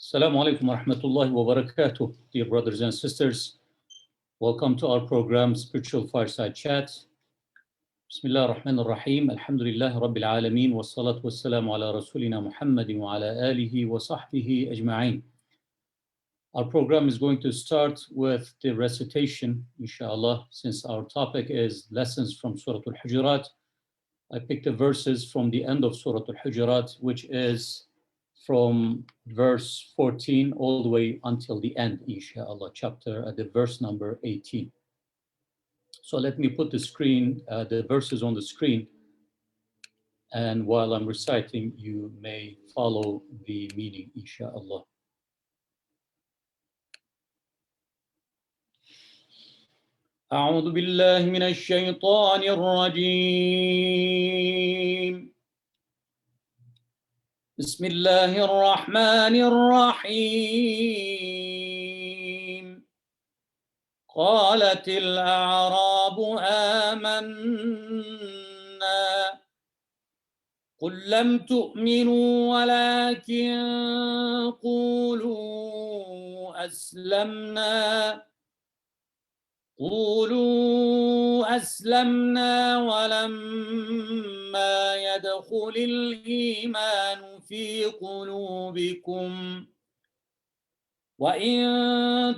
Assalamu alaikum wa rahmatullahi wa barakatuh, dear brothers and sisters. Welcome to our program, Spiritual Fireside Chat. Bismillah ar-Rahman ar-Rahim. Alhamdulillah Rabbil Alameen. Wa salatu wa salamu ala Rasulina Muhammadin wa ala alihi wa sahbihi ajma'in. Our program is going to start with the recitation, inshallah, since our topic is lessons from Surat al Hujurat. I picked the verses from the end of Surat al Hujurat, which is from verse 14 all the way until the end, inshallah, chapter at the verse number 18. So let me put the verses on the screen, and while I'm reciting, you may follow the meaning, inshallah. أعوذ بالله من الشيطان الرجيم. بسم الله الرحمن الرحيم. قالت الأعراب آمنا قل لم تؤمنوا ولكن قولوا أسلمنا ولما يدخل الإيمان في قلوبكم وإن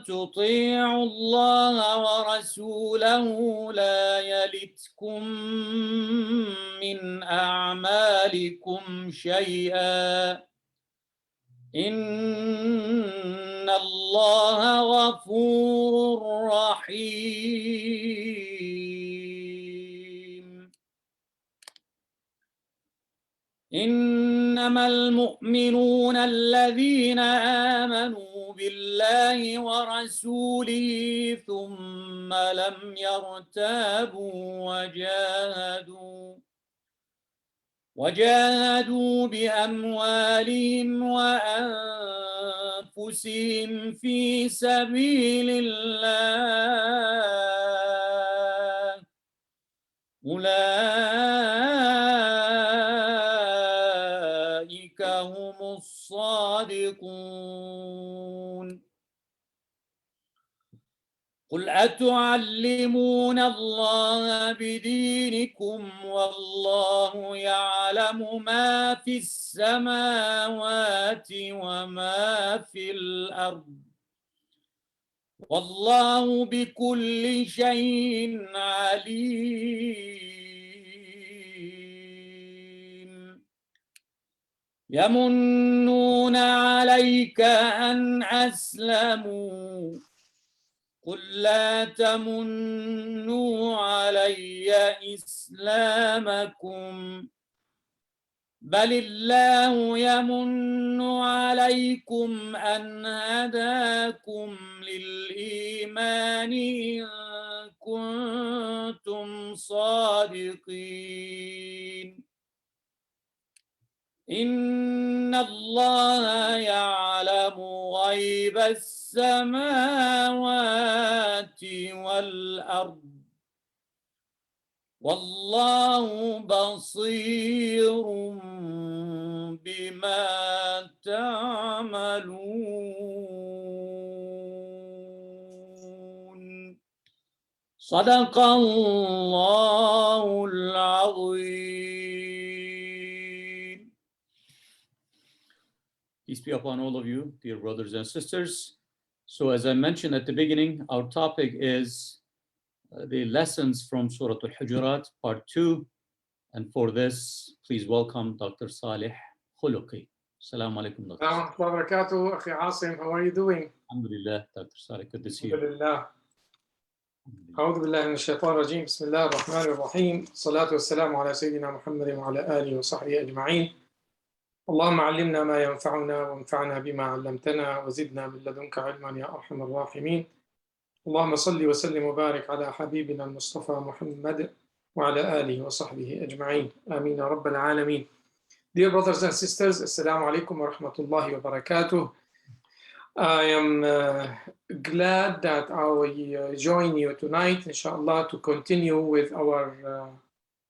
تطيعوا الله ورسوله لا يلتكم من أعمالكم شيئا إن الله غفور رحيم. إنما المؤمنون الذين آمنوا بالله ورسوله ثم لم يرتابوا وجاهدوا بأموالهم وأنفسهم في سبيل الله أولئك هم الصادقون. قل أتعلمون الله بدينكم والله يعلم ما في السماوات وما في الأرض والله بكل شيء عليم. يمنون عليك أن أسلموا قل لا تمنوا علي إسلامكم بل الله يمن عليكم أن هداكم للإيمان إن كنتم صادقين. إن الله يعلم غيب السماوات والأرض والله بصير بما تعملون. صدق الله العظيم. Peace be upon all of you, dear brothers and sisters. So as I mentioned at the beginning, our topic is the lessons from Surat al Hujurat, part 2. And for this, please welcome Dr. Saleh Kholaki. Assalamu alaikum, Dr. Assalamu alaikum wa barakatuh, Akhi Asim. How are you doing? Alhamdulillah, Dr. Saleh, good to see you. Alhamdulillah. أعوذ بالله من الشيطان الرجيم. بسم الله الرحمن الرحيم. الصلاة والسلام على سيدنا محمد وعلى آله وصحبه أجمعين. اللهم علمنا ما ينفعنا وانفعنا بما علمتنا وزدنا من لدنك علما يا أرحم الراحمين. اللهم صل وسلم وبارك على حبيبنا المصطفى محمد وعلى آله وصحبه أجمعين. آمين يا رب العالمين. Dear brothers and sisters, Assalamu alaikum wa rahmatullahi wa barakatuh. I am glad that I join you tonight, inshallah, to continue with our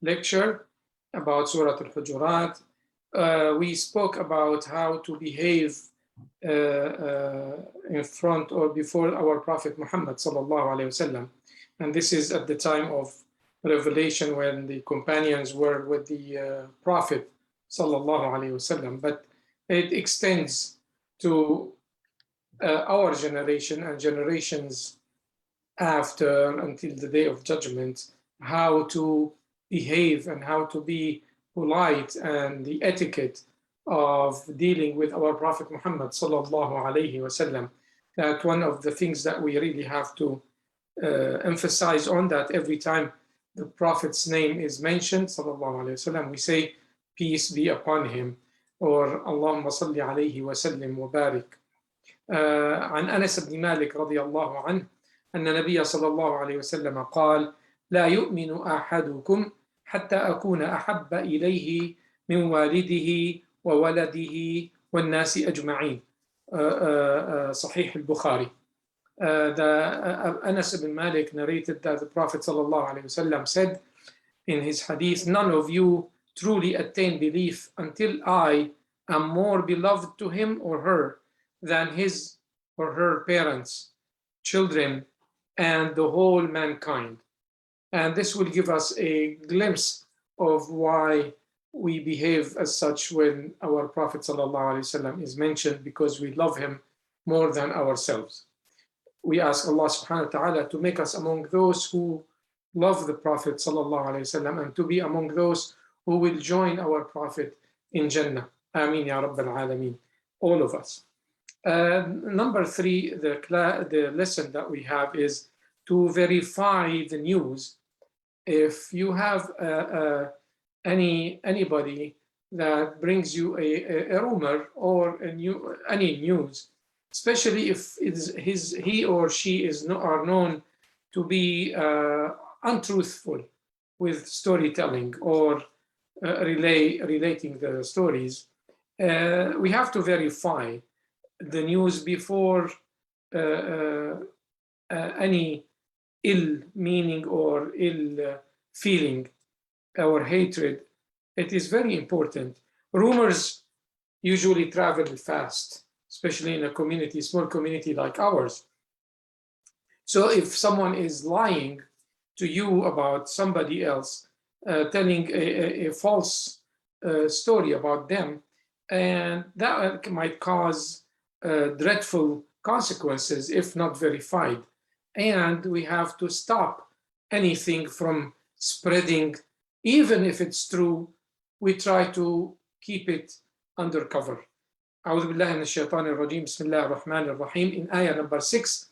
lecture about Surat al Hujurat. We spoke about how to behave in front or before our Prophet Muhammad sallallahu alaihi wasallam. And this is at the time of revelation when the companions were with the Prophet sallallahu alaihi wasallam. But it extends to our generation and generations after until the day of judgment, how to behave and how to be polite and the etiquette of dealing with our Prophet Muhammad sallallahu alaihi wasallam. That one of the things that we really have to emphasize on, that every time the Prophet's name is mentioned sallallahu alaihi wasallam, we say peace be upon him, or Allahumma salli alayhi wa sallim wa barik. عن أنس بن مالك رضي الله عنه أن النبي صلى الله عليه وسلم قال: لا يؤمن أحدكم حتى أكون أحب إليه من والده وولده والناس أجمعين. صحيح البخاري. Anas ibn Malik narrated that the Prophet sallallahu alaihi wasallam said in his hadith, none of you truly attain belief until I am more beloved to him or her than his or her parents, children, and the whole mankind. And this will give us a glimpse of why we behave as such when our Prophet ﷺ is mentioned, because we love him more than ourselves. We ask Allah subhanahu wa ta'ala to make us among those who love the Prophet ﷺ and to be among those who will join our Prophet in Jannah. Ameen ya Rabbal Alameen. All of us. Number 3, the lesson that we have is to verify the news. If you have anybody that brings you a rumor or any news, especially if he or she are known to be untruthful with storytelling or relating the stories, we have to verify the news before any ill meaning or ill feeling or hatred. It is very important. Rumors usually travel fast, especially in a small community like ours. So if someone is lying to you about somebody else, telling a false story about them, and that might cause dreadful consequences if not verified. And we have to stop anything from spreading. Even if it's true, we try to keep it under cover. أعوذ بالله من الشيطان الرجيم. بسم الله الرحمن الرحيم. In ayah number 6,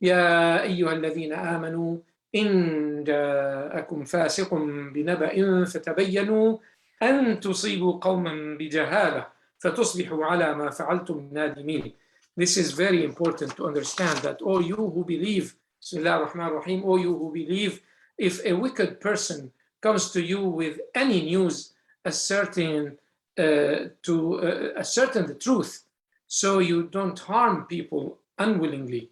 يا أيها الذين آمنوا إن جاءكم فاسق بنبأ فتبينوا أن تصيبوا قوما بجهالة فتصبحوا على ما فعلتم نادمين. This is very important to understand that all you who believe, Bismillah ar-Rahman ar-Rahim, all you who believe, if a wicked person comes to you with any news asserting the truth, so you don't harm people unwillingly,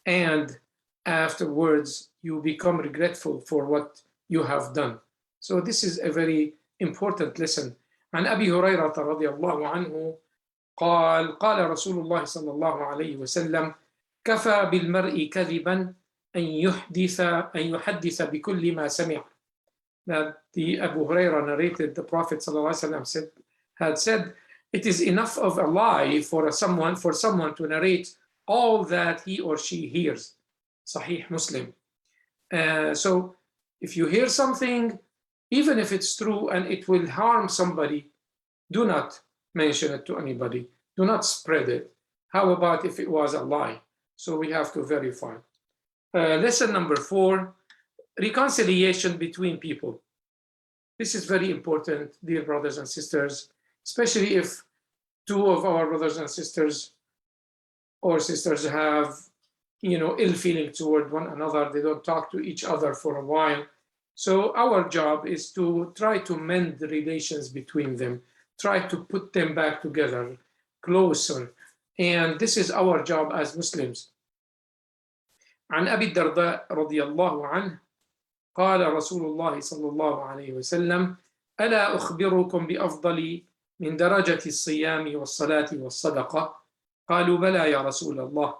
and afterwards you become regretful for what you have done. So this is a very important lesson. عن أبي هريرة رضي الله عنه قال قال رسول الله صلى الله عليه وسلم كفى بالمرء كذبا أن يحدث بكل ما سمع. That the Abu Huraira narrated, the Prophet ﷺ had said, it is enough of a lie for someone to narrate all that he or she hears. Sahih Muslim. So if you hear something, even if it's true and it will harm somebody, do not mention it to anybody. Do not spread it. How about if it was a lie? So we have to verify. Lesson number 4, reconciliation between people. This is very important, dear brothers and sisters, especially if two of our brothers and sisters or sisters have, ill feeling toward one another. They don't talk to each other for a while. So our job is to try to mend the relations between them, try to put them back together, closer. And this is our job as Muslims. عن أبي الدرداء رضي الله عنه قال رسول الله صلى الله عليه وسلم ألا أخبركم بأفضل من درجة الصيام والصلاة والصدقة قالوا بلى يا رسول الله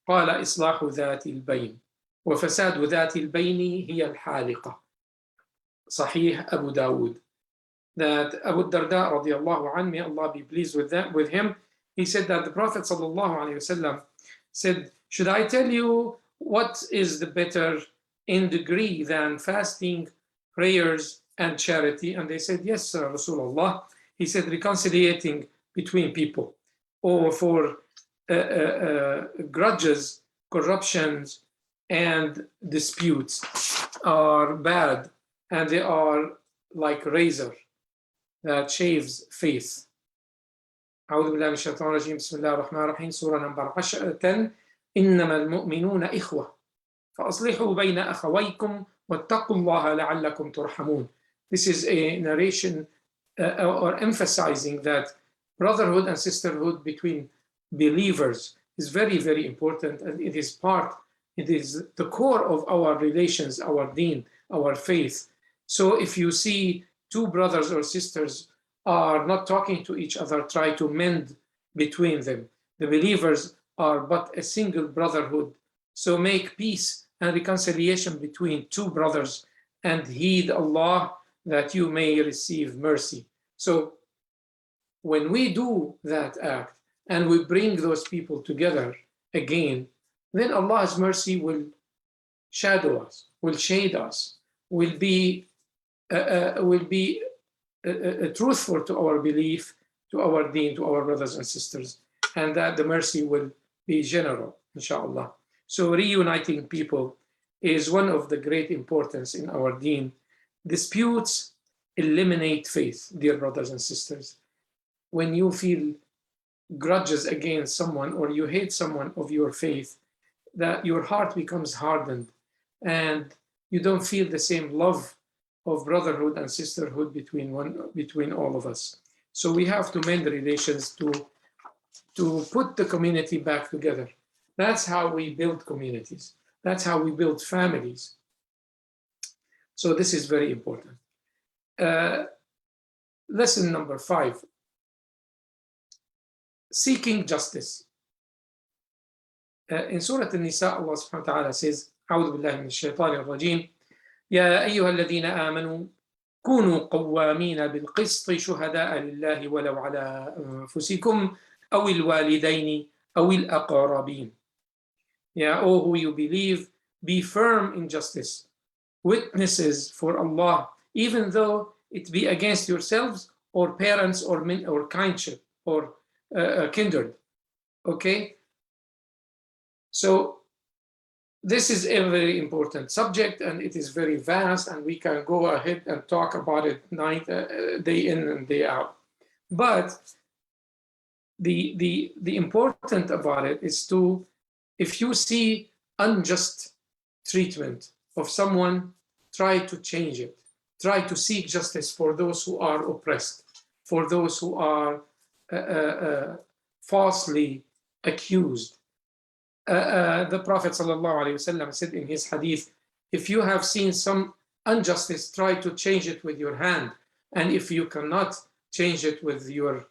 قال إصلاح ذات البين وفساد ذات البين هي الحالقة. Sahih Abu Dawud. That Abu Darda radiallahu anhu, may Allah be pleased with him, he said that the Prophet sallallahu alaihi wasallam said, should I tell you what is the better in degree than fasting, prayers, and charity? And they said, yes, Rasulullah. He said, reconciliating between people, or for grudges, corruptions, and disputes are bad, and they are like razor that shaves face. أعوذ بالله من الشيطان الرجيم بسم الله الرحمن الرحيم سورة number 10 إنما المؤمنون إخوة فأصلحوا بين أخويكم واتقوا الله لعلكم ترحمون. This is a narration or emphasizing that brotherhood and sisterhood between believers is very, very important, and it is the core of our relations, our deen, our faith. So if you see two brothers or sisters are not talking to each other, try to mend between them. The believers are but a single brotherhood. So make peace and reconciliation between two brothers and heed Allah that you may receive mercy. So when we do that act and we bring those people together again, then Allah's mercy will shadow us, will shade us, will be truthful to our belief, to our deen, to our brothers and sisters, and that the mercy will be general, inshallah. So reuniting people is one of the great importance in our deen. Disputes eliminate faith, dear brothers and sisters. When you feel grudges against someone or you hate someone of your faith, that your heart becomes hardened and you don't feel the same love of brotherhood and sisterhood between all of us. So we have to mend the relations to put the community back together. That's how we build communities. That's how we build families. So this is very important. Lesson number 5. Seeking justice. In Surat al-Nisa, Allah subhanahu wa ta'ala says, أعوذ بالله من الشيطان الرجيم يا أيها الذين آمنوا كونوا قوامين بالقسط شهداء لله ولو على أنفسكم أو الوالدين أو الأقربين. Yeah, all who you believe, be firm in justice, witnesses for Allah, even though it be against yourselves or parents or kindship or kindred. Okay? So this is a very important subject, and it is very vast, and we can go ahead and talk about it day in and day out. But the important about it is to, if you see unjust treatment of someone, try to change it. Try to seek justice for those who are oppressed, for those who are falsely accused. The Prophet ﷺ said in his hadith, if you have seen some injustice, try to change it with your hand. And if you cannot change it with your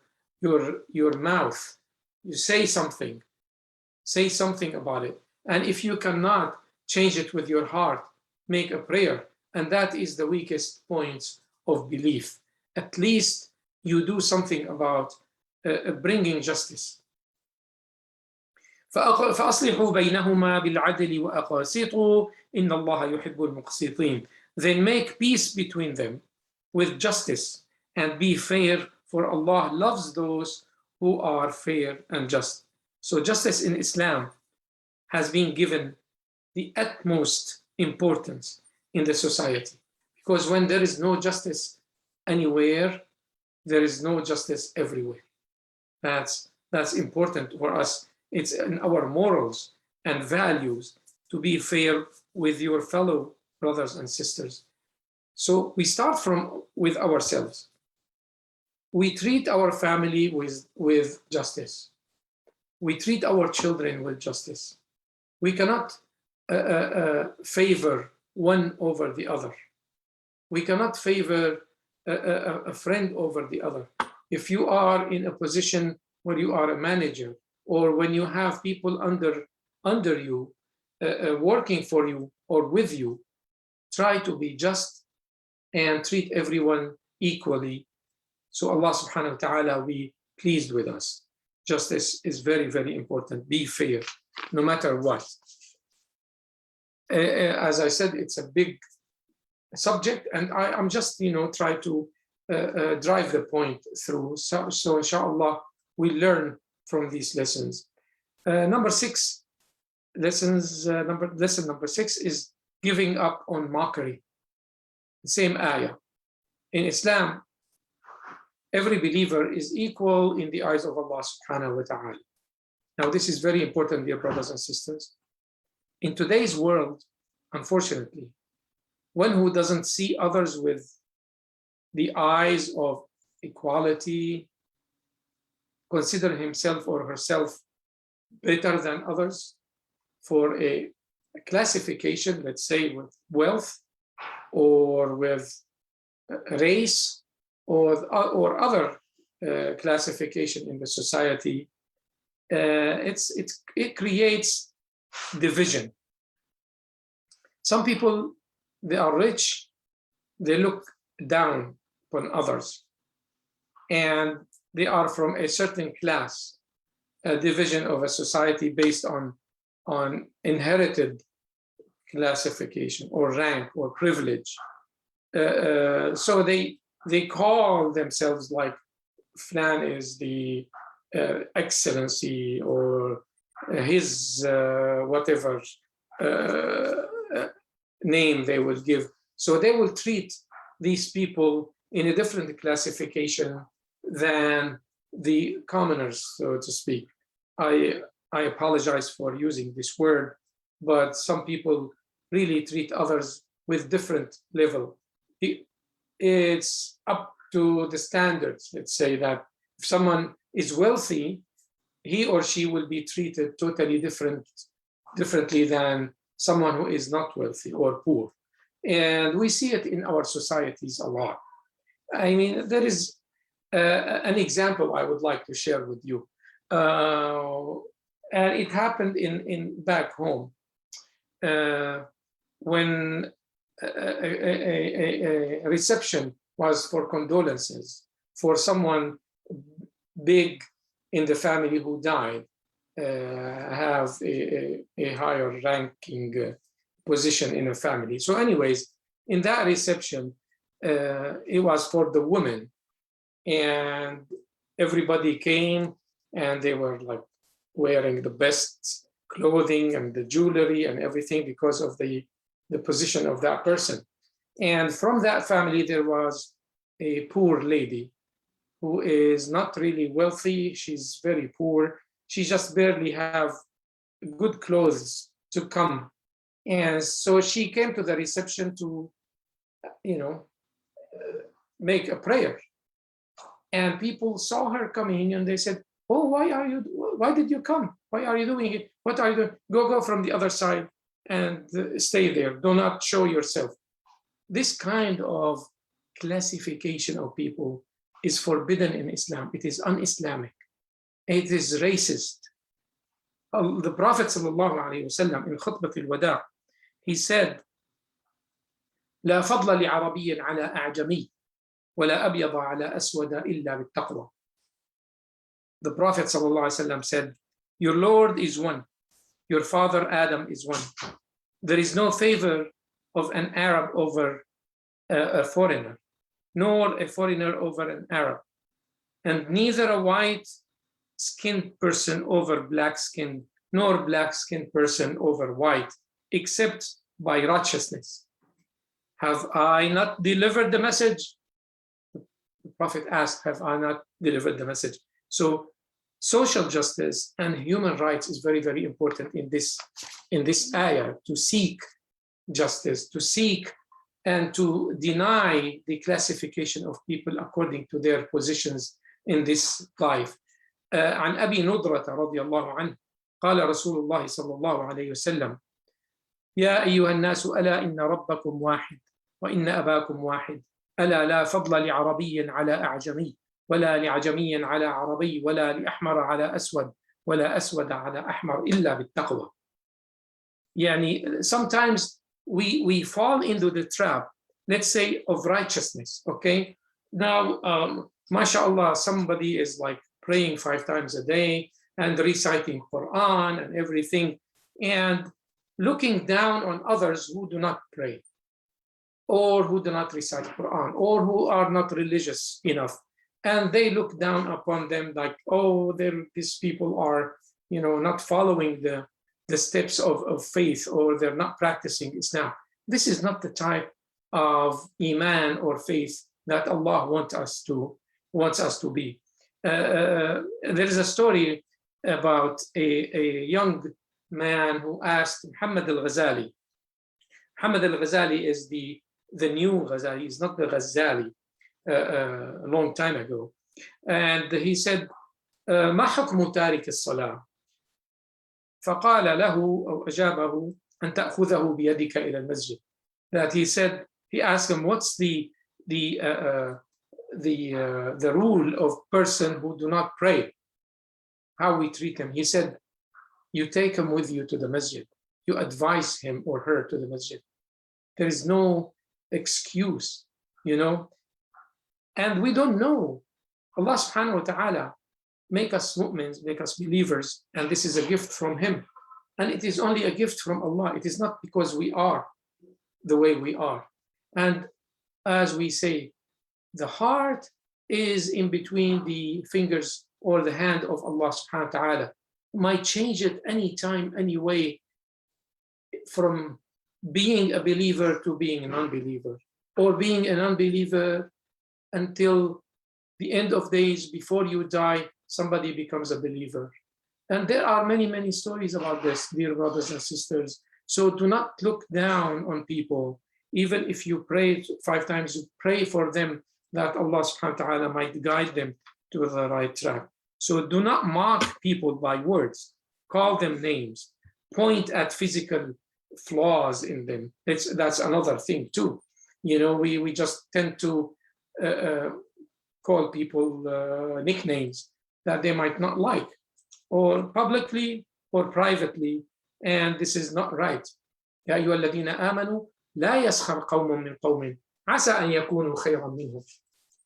mouth, you say something about it. And if you cannot change it with your heart, make a prayer. And that is the weakest points of belief. At least you do something about bringing justice. فأصلحوا بينهما بالعدل وأقسطوا إن الله يحب المقسطين. Then make peace between them with justice and be fair, for Allah loves those who are fair and just. So justice in Islam has been given the utmost importance in the society, because when there is no justice anywhere, there is no justice everywhere. That's important for us. It's in our morals and values to be fair with your fellow brothers and sisters. So we start with ourselves. We treat our family with justice. We treat our children with justice. We cannot favor one over the other. We cannot favor a friend over the other. If you are in a position where you are a manager or when you have people under you, working for you or with you, try to be just and treat everyone equally. So Allah subhanahu wa ta'ala will be pleased with us. Justice is very, very important. Be fair, no matter what. As I said, it's a big subject, and I'm just, try to drive the point through. So inshallah, we learn from these lessons. Lesson number 6 is giving up on mockery. The same ayah. In Islam, every believer is equal in the eyes of Allah subhanahu wa ta'ala. Now, this is very important, dear brothers and sisters. In today's world, unfortunately, one who doesn't see others with the eyes of equality, consider himself or herself better than others for a classification, let's say with wealth or with race or other classification in the society, it creates division. Some people, they are rich, they look down upon others, and they are from a certain class, a division of a society based on inherited classification or rank or privilege. So they call themselves like Flan is the excellency, or his whatever name they will give. So they will treat these people in a different classification than the commoners, so to speak. I apologize for using this word, but some people really treat others with different level. It's up to the standards. Let's say that if someone is wealthy, he or she will be treated totally differently than someone who is not wealthy or poor. And we see it in our societies a lot. I mean, there is an example I would like to share with you. And it happened in back home when a reception was for condolences for someone big in the family who died, have a higher ranking position in a family. So anyways, in that reception, it was for the women, and everybody came and they were like wearing the best clothing and the jewelry and everything because of the position of that person. And from that family, there was a poor lady who is not really wealthy. She's very poor. She just barely have good clothes to come. And so she came to the reception to, make a prayer. And people saw her coming and they said, "Oh, why did you come? Why are you doing it? What are you doing? Go from the other side and stay there. Do not show yourself." This kind of classification of people is forbidden in Islam. It is un-Islamic. It is racist. The Prophet ﷺ in Khutbah al-Wada', he said, "لا فضل لعربي على أعجمي ولا أبيض على أسود إلا بالتقوى." The Prophet ﷺ said, "Your Lord is one. Your father Adam is one. There is no favor of an Arab over a foreigner, nor a foreigner over an Arab, and neither a white-skinned person over black-skinned, nor black-skinned person over white, except by righteousness. Have I not delivered the message?" The Prophet asked, "Have I not delivered the message?" So social justice and human rights is very, very important in this ayah, to seek justice, to seek and to deny the classification of people according to their positions in this life. عن أبي نضرة رضي الله عنه قال رسول الله صلى الله عليه وسلم: يا أيها الناس ألا إن ربكم واحد وإن أباكم واحد ألا لا فضل لعربي على أعجمي ولا لعجمي على عربي ولا لأحمر على أسود ولا أسود على أحمر إلا بالتقوى. يعني sometimes we fall into the trap, let's say, of righteousness. Okay, now mashallah, somebody is like praying 5 times a day and reciting Quran and everything, and looking down on others who do not pray or who do not recite Quran or who are not religious enough, and they look down upon them like, oh, these people are, not following the steps of faith, or they're not practicing Islam. This is not the type of iman or faith that Allah wants us to be. There is a story about a young man who asked Muhammad al-Ghazali. Muhammad al-Ghazali is the new Ghazali, is not the Ghazali, a long time ago. And he said, ما حكم تارك الصلاة؟ فقال له أو أجابه أن تأخذه بيدك إلى المسجد. That he asked him, what's the rule of person who do not pray, how we treat him? He said, you take him with you to the masjid, you advise him or her to the masjid. There is no excuse, and we don't know. Allah subhanahu wa ta'ala make us mu'mins, make us believers, and this is a gift from him, and it is only a gift from Allah. It is not because we are the way we are. And as we say, the heart is in between the fingers or the hand of Allah subhanahu wa ta'ala. Might change it anytime, anyway, from being a believer to being an unbeliever, or being an unbeliever until the end of days. Before you die, somebody becomes a believer. And there are many, many stories about this, dear brothers and sisters. So do not look down on people. Even if you pray 5 times, you pray for them that Allah subhanahu wa ta'ala might guide them to the right track. So do not mock people by words, call them names, point at physical flaws in them. That's another thing too. We just tend to call people nicknames that they might not like, or publicly or privately, and this is not right. يا أيها الذين آمنوا لا يسخر قوم من قوم عسى أن يكونوا خيرا منهم.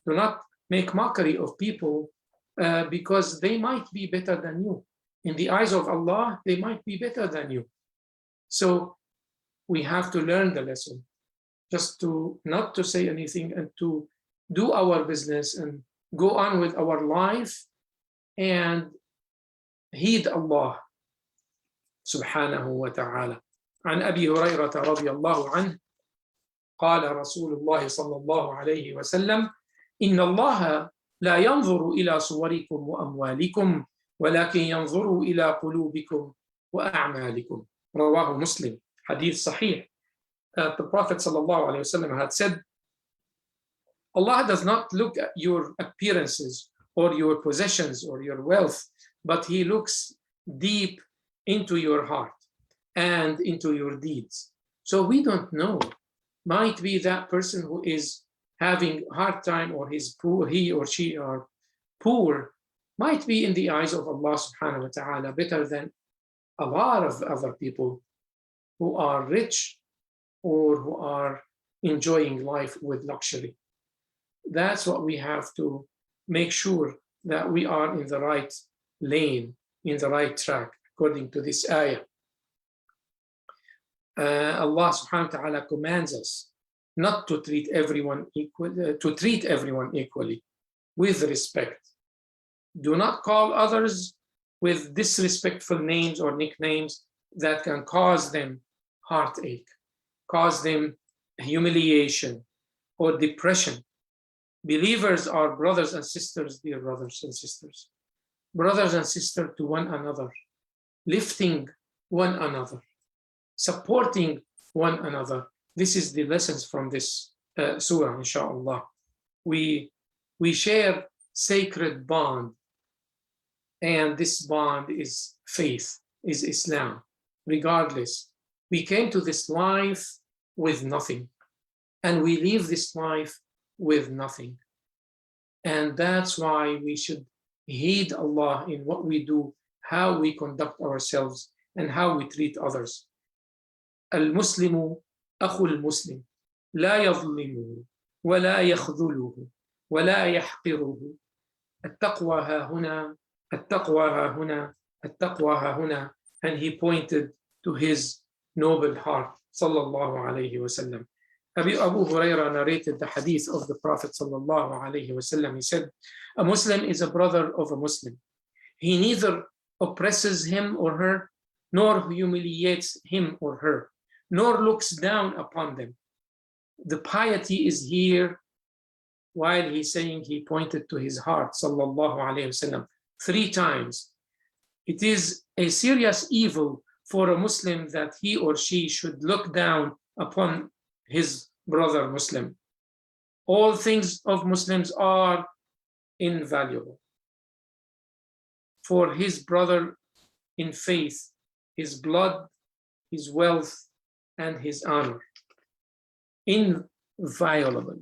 Do not make mockery of people because they might be better than you. In the eyes of Allah, they might be better than you. So we have to learn the lesson, just to not to say anything and to do our business and go on with our life and heed Allah subhanahu wa ta'ala. عن أبي هريرة رضي الله عنه قال رسول الله صلى الله عليه وسلم إن الله لا ينظر إلى صوركم وأموالكم ولكن ينظر إلى قلوبكم وأعمالكم. رواه مسلم. Hadith Sahih. The Prophet sallallahu alaihi wasallam had said, Allah does not look at your appearances or your possessions or your wealth, but he looks deep into your heart and into your deeds. So we don't know. Might be that person who is having a hard time, or he or she are poor, might be in the eyes of Allah subhanahu wa ta'ala better than a lot of other people who are rich or who are enjoying life with luxury. That's what we have to make sure, that we are in the right lane, in the right track, according to this ayah. Allah subhanahu wa ta'ala commands us not to treat everyone equally, with respect. Do not call others with disrespectful names or nicknames that can cause them heartache, cause them humiliation or depression. Believers are brothers and sisters, dear brothers and sisters. Brothers and sisters to one another, lifting one another, supporting one another. This is the lessons from this surah, inshallah. We share sacred bond, and this bond is faith, is Islam. Regardless, we came to this life with nothing, and we leave this life with nothing. And that's why we should heed Allah in what we do, how we conduct ourselves and how we treat others. المسلم أخو المسلم لا يظلمه ولا يخذله ولا يحقره التقوى ها هنا التقوى ها هنا التقوى ها هنا. And he pointed to his noble heart sallallahu alayhi wasallam. Abu Huraira narrated the hadith of the Prophet sallallahu alayhi wasallam. He said, a Muslim is a brother of a Muslim. He neither oppresses him or her, nor humiliates him or her, nor looks down upon them. The piety is here. While he's saying, he pointed to his heart, sallallahu alayhi wasallam, 3 times. It is a serious evil for a Muslim that he or she should look down upon his brother Muslim. All things of Muslims are invaluable. For his brother in faith, his blood, his wealth, and his honor. Inviolable.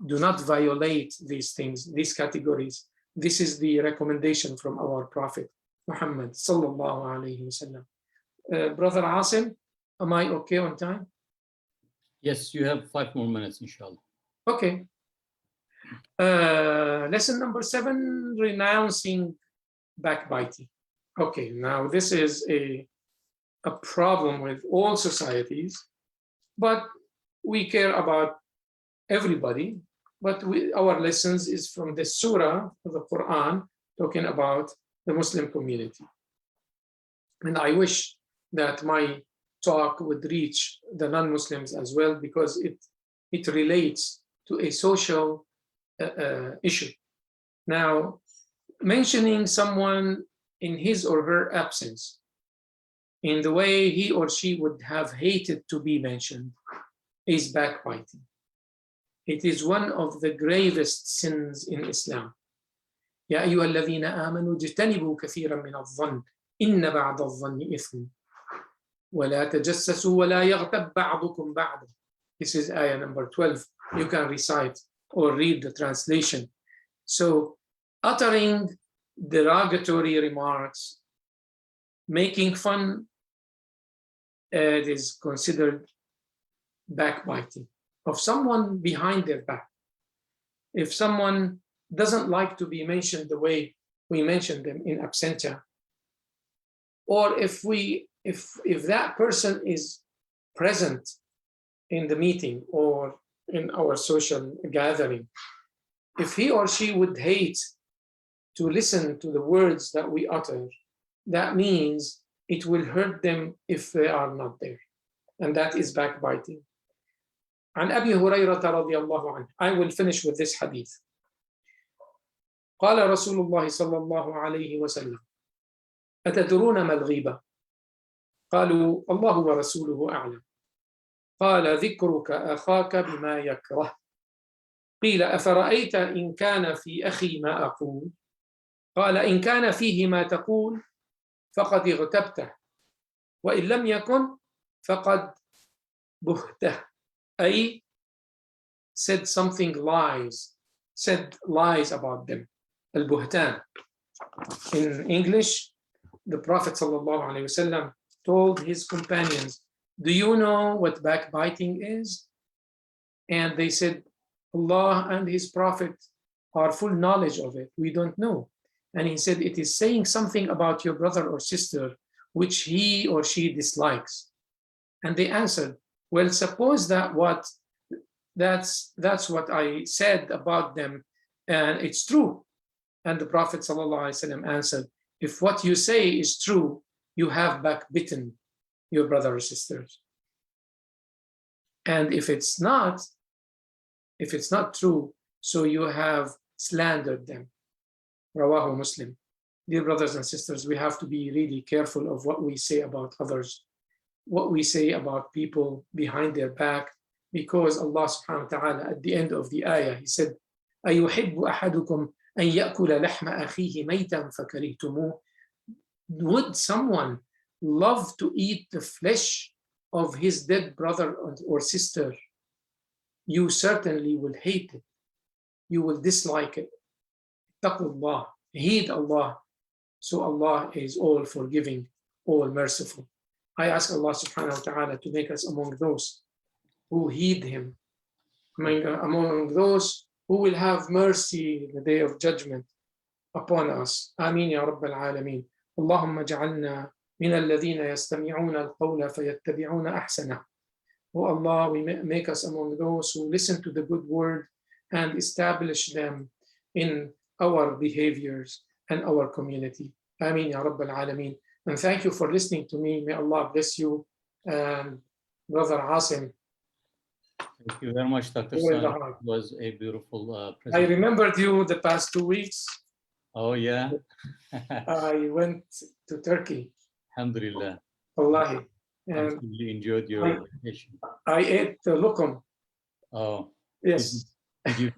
Do not violate these things, these categories. This is the recommendation from our Prophet Muhammad sallallahu alayhi wasallam. Brother Asim, am I okay on time? Yes, you have 5 more minutes, inshallah. Okay. Lesson number 7, renouncing backbiting. Okay, now this is a problem with all societies, but we care about everybody. But our lessons is from the surah of the Quran talking about the Muslim community. And I wish that my talk would reach the non-Muslims as well, because it relates to a social issue. Now, mentioning someone in his or her absence in the way he or she would have hated to be mentioned is backbiting. It is one of the gravest sins in Islam. يا أيها الذين آمنوا اجتنبوا كثيرا من الظن إن بعض الظن إثم ولا تجسسوا ولا يغتب بعضكم بعضا. This is ayah number 12. You can recite or read the translation. So, uttering derogatory remarks, making fun, it is considered backbiting of someone behind their back. If someone doesn't like to be mentioned the way we mention them in absentia, or if that person is present in the meeting or in our social gathering, if he or she would hate to listen to the words that we utter, that means it will hurt them if they are not there. And that is backbiting. عن أبي هريرة رضي الله عنه. I will finish with this hadith. قال رسول الله صلى الله عليه وسلم أتدرون ما الغيبة؟ قالوا الله ورسوله أعلم. قال ذكرك أخاك بما يكره. قيل أفرأيت إن كان في أخي ما أقول؟ قال إن كان فيه ما تقول فقد اغتبته وإن لم يكن فقد بهته. أي said lies about them. Al-Buhtan. In English, the Prophet ﷺ told his companions, do you know what backbiting is? And they said, Allah and his Prophet are full knowledge of it. We don't know. And he said, it is saying something about your brother or sister which he or she dislikes. And they answered, well, suppose that's what I said about them, and it's true. And the Prophet ﷺ answered, if what you say is true, you have backbitten your brother or sisters. And if it's not true, so you have slandered them. Rawahu Muslim. Dear brothers and sisters, we have to be really careful of what we say about others, what we say about people behind their back, because Allah subhanahu wa ta'ala at the end of the ayah, he said, أَيُحِبُّ أَحَدُكُمْ أَنْ يَأْكُلَ لَحْمَ أَخِيهِ مَيْتًا فَكَرِهْتُمُوهُ. Would someone love to eat the flesh of his dead brother or sister? You certainly will hate it. You will dislike it. Taqullah, heed Allah So Allah is all forgiving, all merciful. I ask Allah subhanahu wa ta'ala to make us among those who heed him, among those who will have mercy the day of judgment upon us. Ameen ya Rabbal Alameen. Allahumma ja'alna min alladhina yastami'una al-qawla fayattabi'una ahsana. Oh Allah, we make us among those who listen to the good word and establish them in our behaviors and our community. Ameen ya Rabbal Alameen. And thank you for listening to me. May Allah bless you, Brother Asim. Thank you very much, Dr. Saleh. It was a beautiful presentation. I remembered you the past 2 weeks. Oh, yeah? I went to Turkey. Alhamdulillah. Wallahi. I really enjoyed your vacation. I ate lokum. Oh. Yes. Did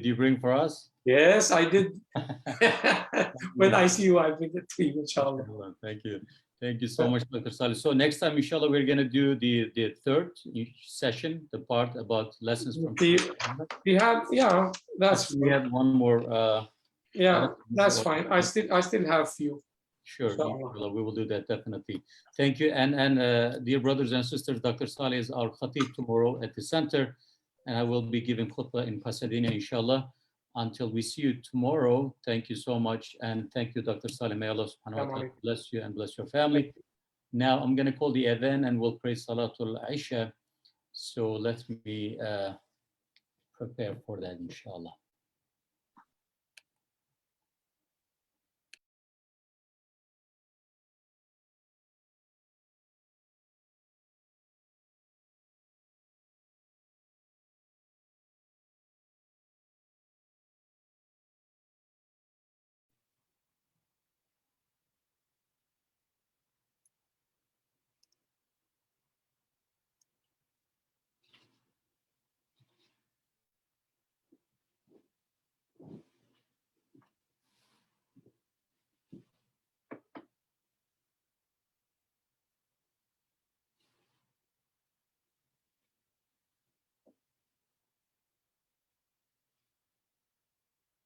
you bring for us? Yes, I did. When I see you, I'll bring it to you, inshallah. Thank you. Thank you so much, Dr. Saleh. So next time, inshallah, we're going to do the third session, the part about lessons from... We have, yeah, that's... We have one more... yeah, that's fine. I still have few. Sure, inshallah, we will do that, definitely. Thank you. And dear brothers and sisters, Dr. Saleh is our khatib tomorrow at the center, and I will be giving khutbah in Pasadena, inshallah. Until we see you tomorrow, thank you so much. And thank you, Dr. Saleh. May Allah subhanahu wa ta'ala bless you and bless your family. Now I'm going to call the adhan and we'll pray Salatul Isha. So let me prepare for that, inshallah.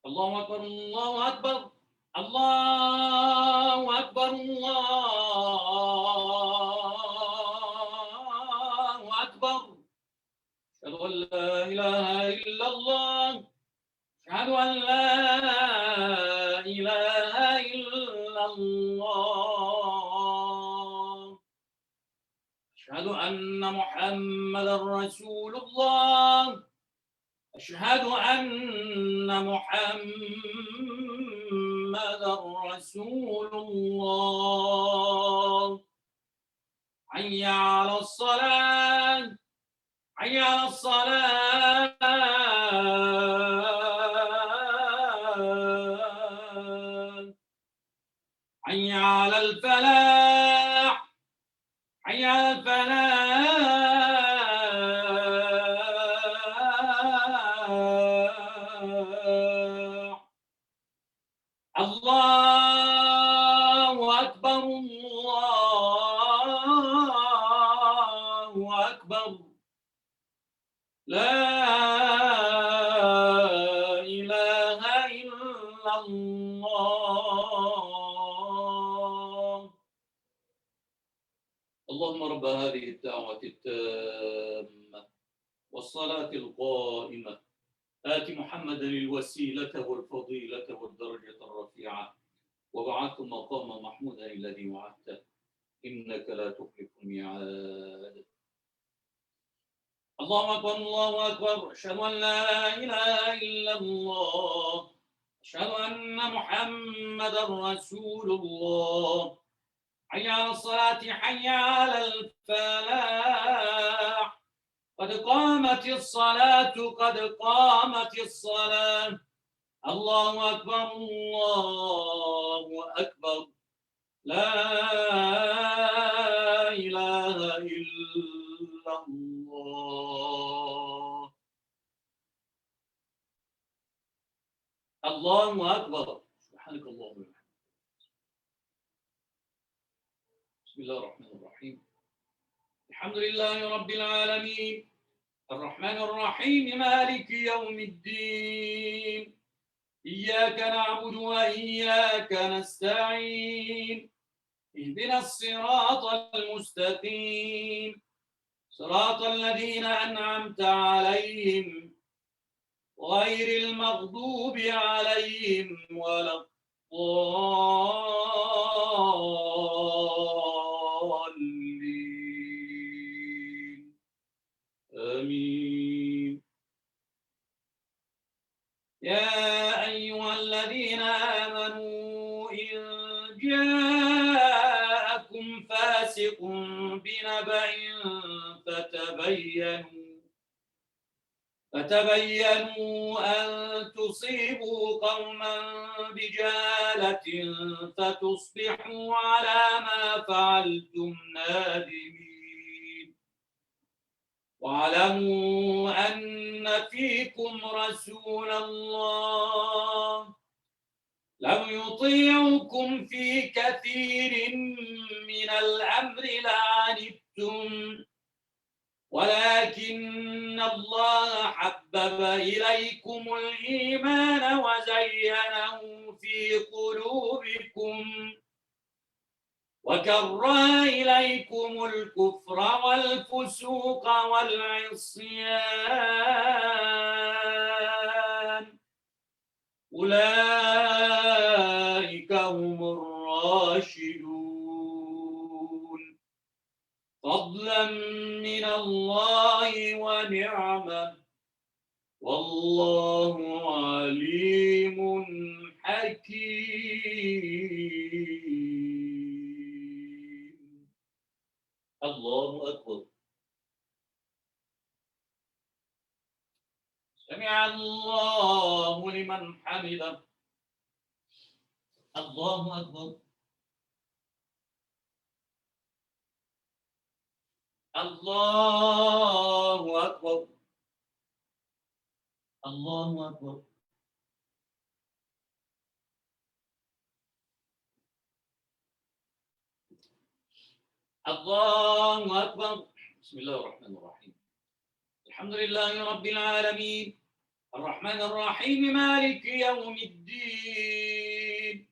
الله أكبر الله أكبر الله أكبر الله أكبر أشهد أن لا إله إلا الله أشهد أن لا إله إلا الله أشهد أن محمدا رسول الله أشهد أن محمدا رسول الله حي على الصلاة حي على الصلاة حي على الفلاح حي على الفلاح الله أكبر الله أكبر لا إله إلا الله اللهم رب هذه الدعوة التامة والصلاة القائمة آت محمدا الوسيلة والفضيلة والدرجة الرفيعة وبعثه مقام محمودا الذي وعدته إنك لا تخلف الميعاد الله أكبر الله أكبر أشهد أن لا إله إلا الله أشهد أن محمدا رسول الله حي على الصلاة حي على الفلاح قد قامت الصلاة قد قامت الصلاة الله أكبر الله أكبر لا إله إلا الله الله أكبر سبحانك اللهم وبحمدك بسم الله الرحمن الرحيم الحمد لله رب العالمين الرحمن الرحيم مالك يوم الدين إياك نعبد وإياك نستعين اهدنا الصراط المستقيم صراط الذين أنعمت عليهم غير المغضوب عليهم ولا الضالين آمين. يا أيها الذين آمنوا إن جاءكم فاسق بنبأ فتبينوا أن تصيبوا قوما بجهالة فتصبحوا على ما فعلتم نادمين. واعلموا أن فيكم رسول الله لو يطيعكم في كثير من الأمر لعنتم ولكن الله حبب إليكم الإيمان وزينه في قلوبكم وكره إليكم الكفر والفسوق والعصيان أولئك هم الراشدون فضلا من الله ونعمة والله عليم حكيم. الله أكبر. سمع الله لمن حمده. الله أكبر. الله أكبر. الله أكبر. الله أكبر. بسم الله الرحمن الرحيم. الحمد لله رب العالمين الرحمن الرحيم مالك يوم الدين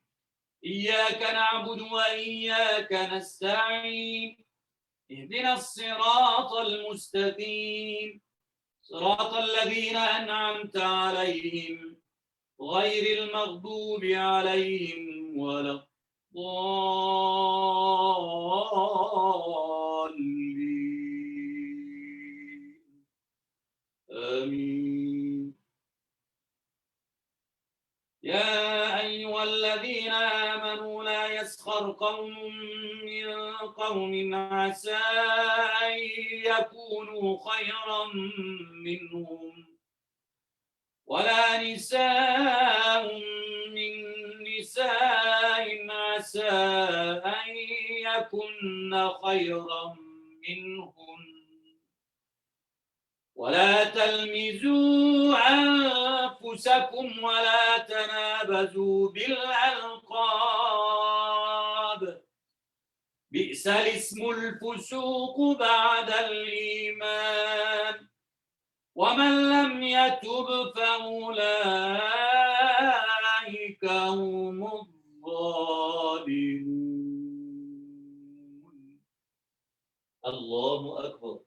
إياك نعبد وإياك نستعين اهدنا الصراط المستقيم صراط الذين أنعمت عليهم غير المغضوب عليهم ولا الضالين آمين. يا أيها الذين آمنوا لا يسخر قوم من قوم عسى أن يكونوا خيرا منهم ولا نساء من نساء عسى أن يكن خيرا منهن ولا تلمزوا أنفسكم ولا تنابزوا بالألقاب بئس الاسم الفسوق بعد الإيمان ومن لم يتب فأولئك هم الظالمون. الله أكبر.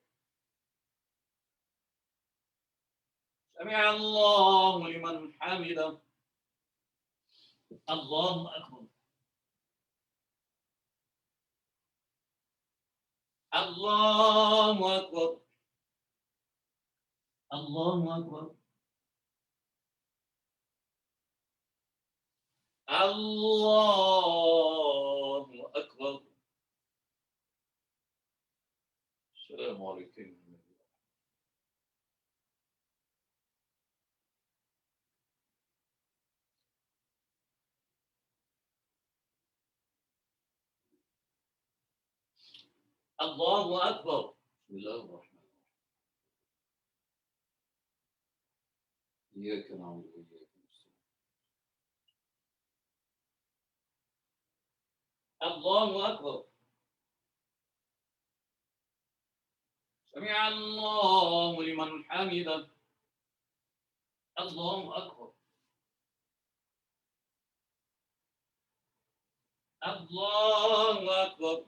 سمع الله لمن حمده. الله أكبر. الله أكبر. الله أكبر. الله أكبر. السلام عليكم. الله أكبر. بسم الله الرحمن الرحيم. إياك نعبد وإياك نستعين. الله أكبر. سمع الله لمن حمده. الله أكبر. الله أكبر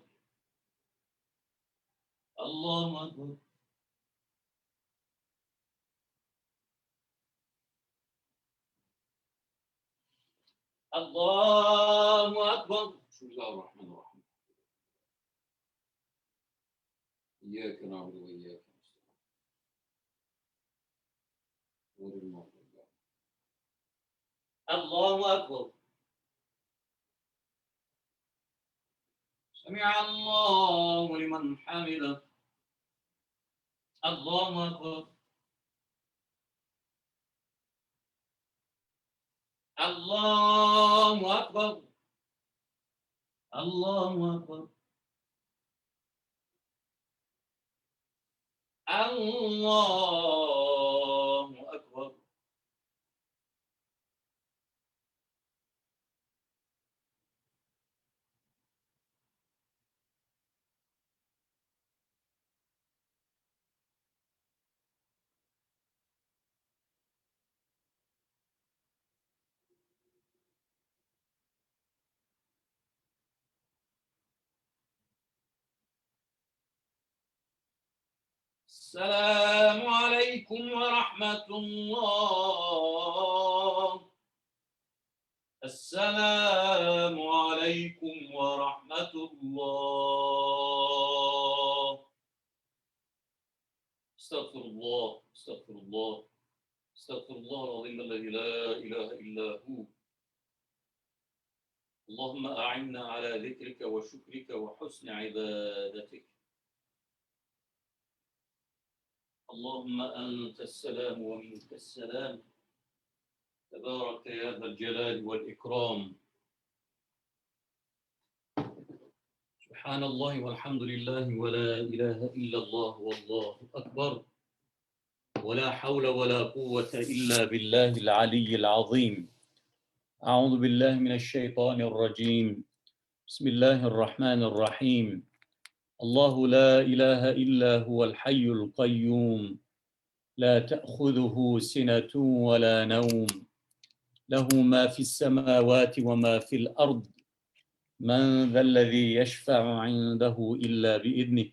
الله أكبر الله أكبر. بسم الله الرحمن الرحيم. إياك نعبد وإياك نستعين. غير المغضوب عليهم. الله أكبر. سمع الله لمن حمده. الله أكبر. الله أكبر. الله أكبر. الله أكبر. السلام عليكم ورحمة الله. السلام عليكم ورحمة الله. استغفر الله استغفر الله استغفر الله العظيم الذي لا إله إلا هو. اللهم أعنا على ذكرك وشكرك وحسن عبادتك. اللهم أنت السلام ومنك السلام. تبارك يا ذا الجلال والإكرام. سبحان الله والحمد لله ولا إله إلا الله والله أكبر. ولا حول ولا قوة إلا بالله العلي العظيم. أعوذ بالله من الشيطان الرجيم. بسم الله الرحمن الرحيم. الله لا إله إلا هو الحي القيوم لا تأخذه سنة ولا نوم له ما في السماوات وما في الأرض من ذا الذي يشفع عنده إلا بإذنه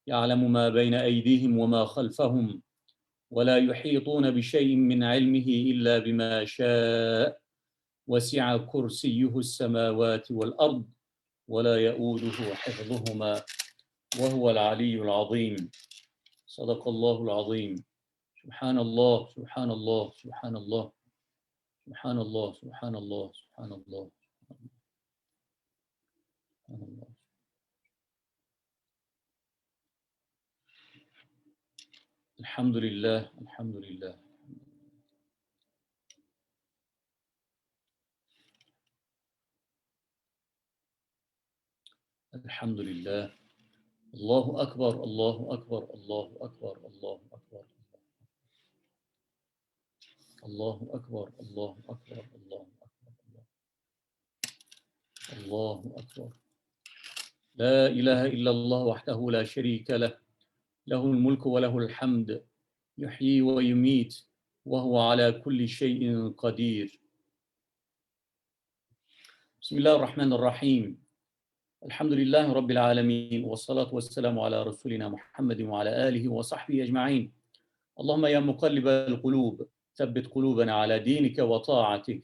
يعلم ما بين أيديهم وما خلفهم ولا يحيطون بشيء من علمه إلا بما شاء وسع كرسيه السماوات والأرض ولا يؤوده حفظهما وهو العلي العظيم. صدق الله العظيم. سبحان الله سبحان الله سبحان الله سبحان الله سبحان الله سبحان الله سبحان الله. الحمد لله الحمد لله. الحمد لله. الله أكبر الله أكبر الله أكبر الله أكبر الله أكبر الله أكبر الله أكبر الله أكبر. لا إله إلا الله وحده لا شريك له له الملك وله الحمد يحيي ويميت وهو على كل شيء قدير. بسم الله الرحمن الرحيم. الحمد لله رب العالمين والصلاة والسلام على رسولنا محمد وعلى آله وصحبه أجمعين. اللهم يا مقلب القلوب ثبت قلوبنا على دينك وطاعتك.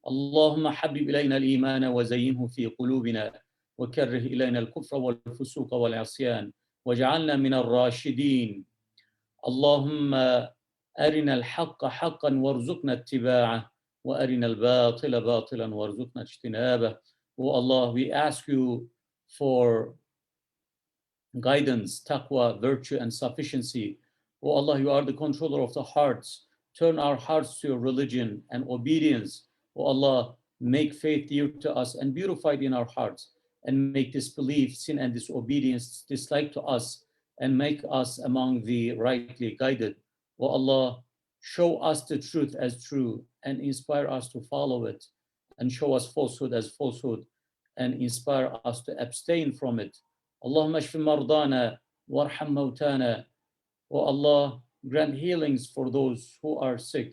اللهم حبب إلينا الإيمان وزينه في قلوبنا وكره إلينا الكفر والفسوق والعصيان واجعلنا من الراشدين. اللهم أرنا الحق حقا وارزقنا اتباعه وأرنا الباطل باطلا وارزقنا اجتنابه. Oh Allah, we ask you for guidance, taqwa, virtue, and sufficiency. Oh Allah, you are the controller of the hearts. Turn our hearts to your religion and obedience. Oh Allah, make faith dear to us and beautified in our hearts, and make disbelief, sin, and disobedience disliked to us, and make us among the rightly guided. Oh Allah, show us the truth as true, and inspire us to follow it, and show us falsehood as falsehood, and inspire us to abstain from it. Allahumma ashfi mardana warham mautana. O Allah, grant healings for those who are sick,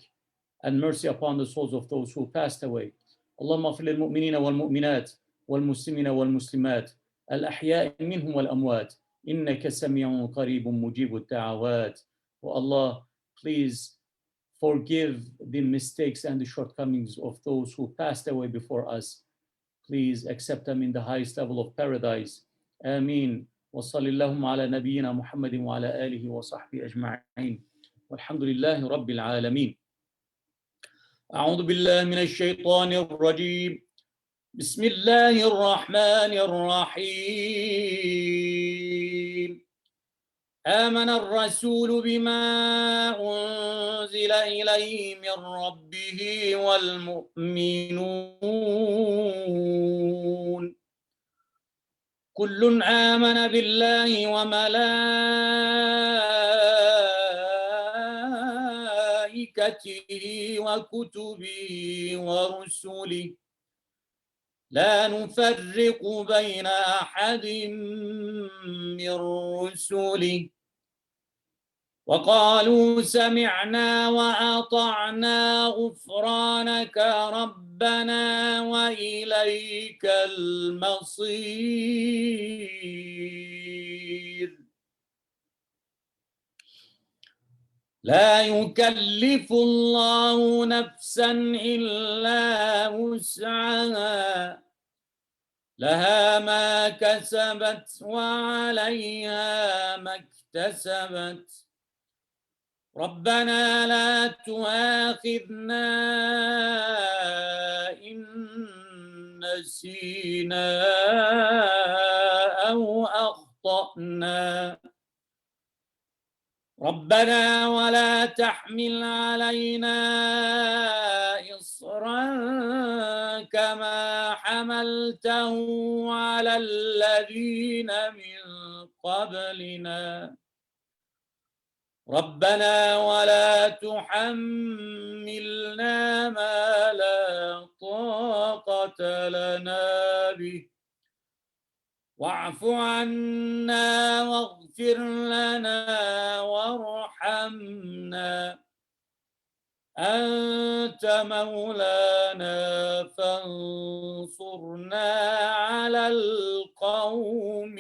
and mercy upon the souls of those who passed away. Allahumma ighfir lil mu'minina wal mu'minat والمسلمين والمسلمات الأحياء منهم والأموات إنك سميع قريب مجيب الدعوات. Oh Allah, please forgive the mistakes and the shortcomings of those who passed away before us. Please accept them in the highest level of paradise. Ameen. وصل اللهم على نبينا محمد وعلى آله وصحبه أجمعين والحمد لله رب العالمين. أعوذ بالله من الشيطان الرجيم. بسم الله الرحمن الرحيم. آمن الرسول بما أنزل إليه من ربه والمؤمنون كل آمن بالله وملائكته وكتبه ورسله لا نفرق بين أحد من رسله وقالوا سمعنا وأطعنا غفرانك ربنا وإليك المصير. لا يكلف الله نفسا إلا وسعها لها ما كسبت وعليها ما اكتسبت ربنا لا تؤاخذنا إن نسينا أو أخطأنا ربنا ولا تحمل علينا إصرا كما حملته على الذين من قبلنا ربنا ولا تحملنا ما لا طاقة لنا به واعف عنا واغفر لنا وارحمنا أنت مولانا فانصرنا على القوم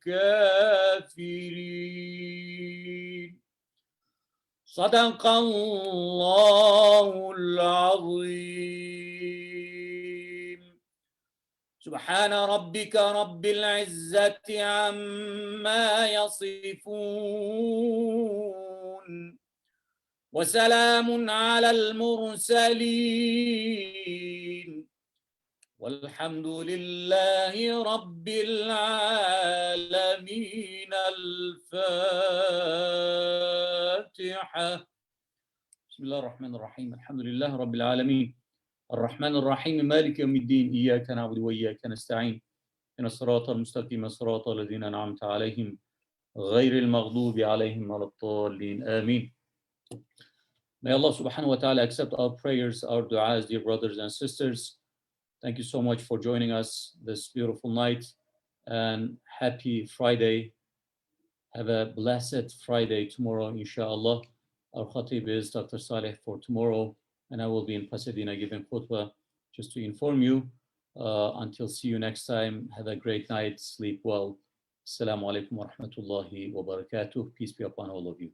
الكافرين. صدق الله العظيم. سبحان ربك رب العزة عما يصفون وسلام على المرسلين والحمد لله رب العالمين. الفاتحة. بسم الله الرحمن الرحيم. الحمد لله رب العالمين الرحمن الرحيم مالك يوم الدين إياك نعبد وإياك نستعين إن الصراط المستقيم صراط الذين أنعمت عليهم غير المغضوب عليهم ولا الضالين. آمين. May Allah subhanahu wa ta'ala accept our prayers, our du'as, dear brothers and sisters. Thank you so much for joining us this beautiful night and happy Friday. Have a blessed Friday tomorrow, inshallah. Our khatib is Dr. Saleh for tomorrow, and I will be in Pasadena giving khutbah. Just to inform you, until see you next time, have a great night, sleep well. Assalamu alaikum wa rahmatullahi wa barakatuh. Peace be upon all of you.